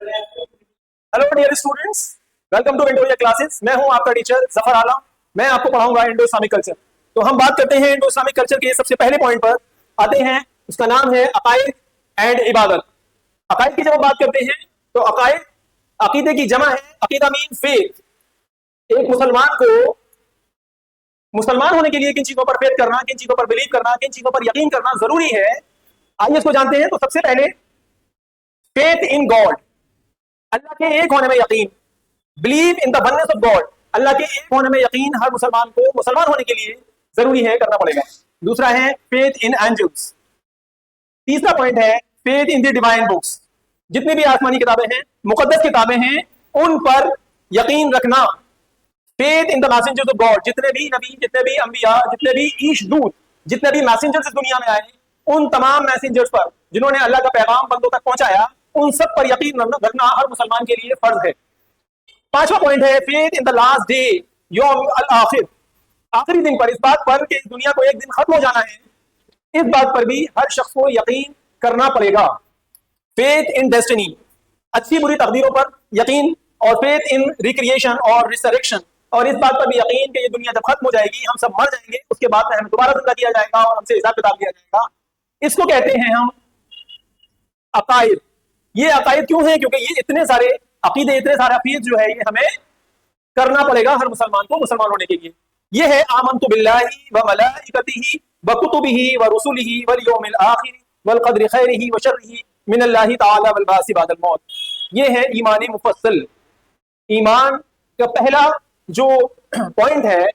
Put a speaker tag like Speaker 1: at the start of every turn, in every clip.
Speaker 1: Hello dear students, welcome to Indo classes. मैं हूं आपका टीचर जफर आलम। मैं आपको पढ़ाऊंगा इंडो इस्लामिक कल्चर। तो हम बात करते हैं इंडो इस्लामिक कल्चर के सबसे पहले पॉइंट पर आते हैं। उसका नाम है अकायद एंड इबादत। अकायद की जब हम बात करते हैं तो अकायद अकीदे की जमा है। अकीदा मीन फेथ। एक मुसलमान को मुसलमान होने के लिए किन चीजों पर फेथ करना, किन चीजों पर बिलीव करना, किन चीजों पर यकीन करना जरूरी है। आइए इसको जानते हैं। तो सबसे पहले फेथ इन गॉड, अल्लाह के एक होने में यकीन। Believe in the oneness of God, Allah के एक होने में यकीन हर मुसलमान को मुसलमान होने के लिए जरूरी है, करना पड़ेगा। दूसरा है फेथ इन एंजल्स। तीसरा पॉइंट है faith in the divine books. जितनी भी आसमानी किताबें हैं, मुकद्दस किताबें हैं, उन पर यकीन रखना। Faith in the messengers of God, जितने भी नबी, जितने भी अंबिया, जितने भी ईश दूत, जितने भी मैसेंजर्स इस दुनिया में आए, उन तमाम मैसेंजर्स पर जिन्होंने अल्लाह का पैगाम बंदों तक पहुंचाया, उन सब पर यकीन रखना हर मुसलमान के लिए फर्ज है। पांचवा पॉइंट है faith in the last day, यौम अल आखिर। आखिरी दिन पर, इस बात पर कि इस दुनिया को एक दिन खत्म हो जाना है, इस बात पर भी हर शख्स को यकीन करना पड़ेगा। फेथ इन डेस्टिनी, अच्छी बुरी तकदीरों पर यकीन। और फेथ इन रिक्रिएशन और रिसरेक्शन, और इस बात पर भी यकीन कि ये दुनिया जब खत्म हो जाएगी, हम सब मर जाएंगे, उसके बाद में हमें दोबारा जिंदा किया जाएगा और हमसे हिसाब किताब किया जाएगा। इसको कहते हैं हम अकायद। ये अकायद क्यों है? क्योंकि ये इतने सारे अकीदे, इतने सारे अकीद जो है, ये हमें करना पड़ेगा हर मुसलमान को मुसलमान होने के लिए। ये है आमन्तु बिल्लाहि व मलाइकतिही व कुतुबिही व रुसुलिही वल यौमिल आखिर वल क़द्रि खैरिही व शर्रिही मिनल्लाहि तआला वल बासी बअदल मौत। ये है ईमान मुफस्सल। ईमान का पहला जो पॉइंट है,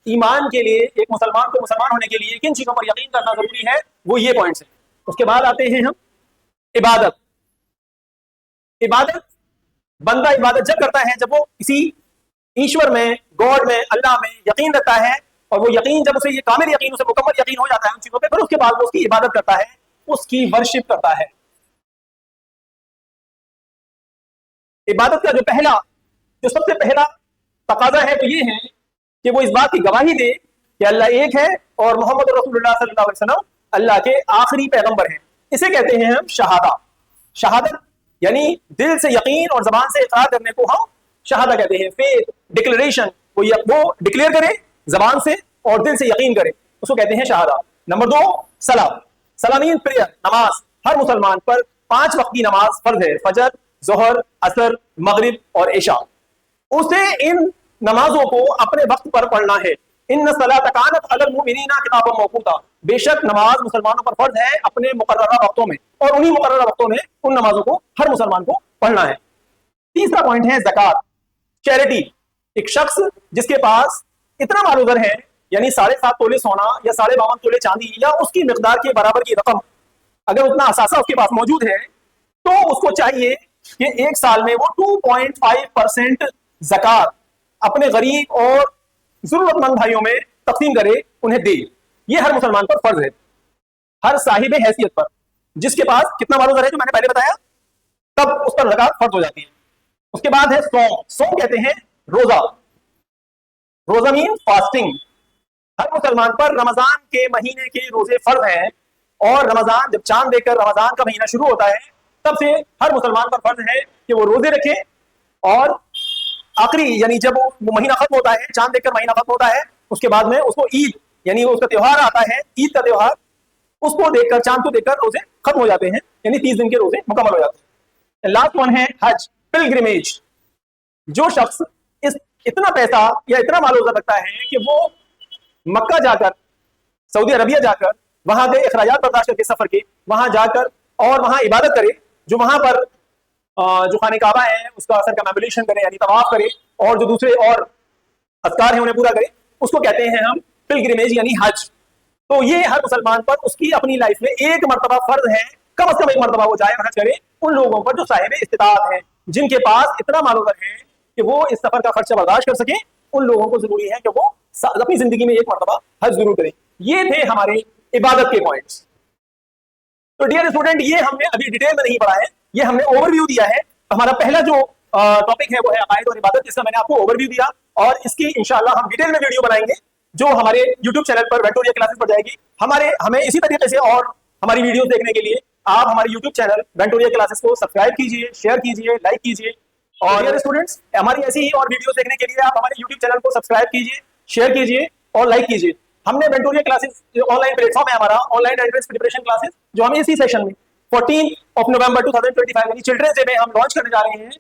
Speaker 1: ईमान के लिए एक मुसलमान को मुसलमान होने के लिए किन चीजों पर यकीन करना जरूरी है, वो ये पॉइंट्स हैं। उसके बाद आते हैं हम इबादत। इबादत, बंदा इबादत जब करता है जब वो किसी ईश्वर में, गॉड में, अल्लाह में यकीन रखता है, और वो यकीन जब उसे ये कामिल यकीन, उसे मुकम्मल यकीन हो जाता है उन चीजों पे, फिर उसके बाद वो उसकी इबादत करता है, उसकी वर्शिप करता है। इबादत का जो सबसे पहला तकाजा है, तो ये है कि वो इस बात की गवाही दे कि अल्लाह एक है और मोहम्मद रसूलुल्लाह सल्लल्लाहु अलैहि वसल्लम अल्लाह के आखिरी पैगंबर हैं। इसे कहते हैं हम शहादा। शहादत यानी दिल से यकीन और जबान से इकरार करने को हम शहादा कहते हैं। फेथ, डिक्लेरेशन, वो डिक्लेयर करे जबान से और दिल से यकीन करे, उसको कहते हैं शहादा। नंबर 2 सलाम। सलामीन प्रेयर, नमाज। हर मुसलमान पर 5 वक्त की नमाज फर्ज है, फजर, जोहर, असर, मगरिब और इशा। उसे इन नमाजों को अपने वक्त पर पढ़ना है। इन सलात कानत अलल मुमिनीना किताबन मौकूता, बेशक नमाज मुसलमानों पर फर्ज है अपने मुकर्ररा वक्तों में, और उन्हीं मुकर्ररा वक्तों में उन नमाजों को हर मुसलमान को पढ़ना है। तीसरा पॉइंट है ज़कात, चैरिटी। एक शख्स जिसके पास इतना माल उधर है, यानी 7.5 तोले सोना या 52 तोले चांदी या उसकी मिकदार के बराबर की रकम, अगर उतना असासा उसके पास मौजूद है, तो उसको चाहिए कि एक साल में वो 2.5% ज़कात अपने गरीब और जरूरतमंद भाइयों में तकसीम करे, उन्हें दे। ये हर मुसलमान पर फर्ज है, हर साहिब हैसियत पर। जिसके पास कितना मालूम है, जो मैंने पहले बताया, तब उस पर ज़कात फर्ज हो जाती है। उसके बाद है सौम। सौम कहते हैं रोजा। रोजा मीन फास्टिंग। हर मुसलमान पर रमजान के महीने के रोजे फर्ज हैं, और रमजान जब चांद देखकर रमजान का महीना शुरू होता है, तब से हर मुसलमान पर फर्ज है कि वो रोजे रखे, और आखिरी यानी जब वो महीना खत्म होता है, चांद देखकर महीना खत्म होता है, उसके बाद में उसको ईद, यानी वो उसका त्योहार आता है, ईद का त्योहार, उसको देखकर, चांद को देखकर रोजे खत्म हो जाते हैं, यानी 30 दिन के रोजे मुकम्मल हो जाते हैं। लास्ट वन है हज, पिलग्रिमेज। जो शख्स इतना पैसा या इतना माल रखता है कि वो मक्का जाकर, सऊदी अरबिया जाकर, वहां के अखराजात बर्दाश्त करके सफर के, वहां जाकर और वहां इबादत करे, जो वहां पर जो खाने काबा है उसका असर का मैबुलेशन करे, यानी तवाफ करे, और जो दूसरे और अज़कार हैं उन्हें पूरा करे, उसको कहते हैं हम पिलग्रिमेज यानी हज। तो ये हर मुसलमान पर उसकी अपनी लाइफ में एक मरतबा फर्ज है, कम से कम एक मरतबा वो जाए हज करे, उन लोगों पर जो साहिब इस्तिताअत हैं, जिनके पास इतना मालूम है कि वो इस सफर का खर्चा बर्दाश्त कर सके, उन लोगों को जरूरी है कि वो अपनी जिंदगी में एक मरतबा हज जरूर करें। ये थे हमारे इबादत के पॉइंट्स। तो डियर स्टूडेंट, ये हमने अभी डिटेल में नहीं पढ़ा है, ये हमने ओवरव्यू दिया है। हमारा पहला जो टॉपिक है वो है अकायद और इबादत, जिसका मैंने आपको ओवरव्यू दिया, और इसकी इंशाल्लाह हम डिटेल में वीडियो बनाएंगे जो हमारे यूट्यूब चैनल पर वेंटोरिया क्लासेस पर जाएगी। हमें इसी तरीके से और हमारी वीडियोस देखने के लिए आप हमारे YouTube चैनल वेंटोरिया क्लासेस को सब्सक्राइब कीजिए, शेयर कीजिए, लाइक कीजिए। और डियर स्टूडेंट्स, हमारी ऐसी ही और वीडियोस देखने के लिए आप हमारे YouTube चैनल को सब्सक्राइब कीजिए, शेयर कीजिए और लाइक कीजिए। हमने वेंटोरिया क्लासेस जो ऑनलाइन प्लेटफॉर्म है हमारा, ऑनलाइन एंट्रेंस प्रिपरेशन क्लासेस, जो हम इसी सेशन में 14 नवंबर 2025 यानी चिल्ड्रंस डे में हम लॉन्च करने जा रहे हैं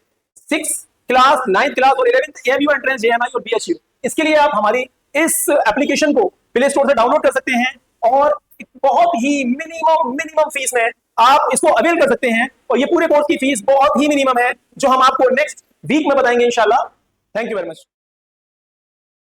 Speaker 1: 6th क्लास, 9th क्लास और 11th AMU एंट्रेंस, JMI और BHU। इसके लिए आप हमारी इस एप्लीकेशन को प्ले स्टोर से डाउनलोड कर सकते हैं और बहुत ही मिनिमम फीस में आप इसको अवेल कर सकते हैं। और ये पूरे कोर्स की फीस बहुत ही मिनिमम है, जो हम आपको नेक्स्ट वीक में बताएंगे इंशाल्लाह। Thank you very much.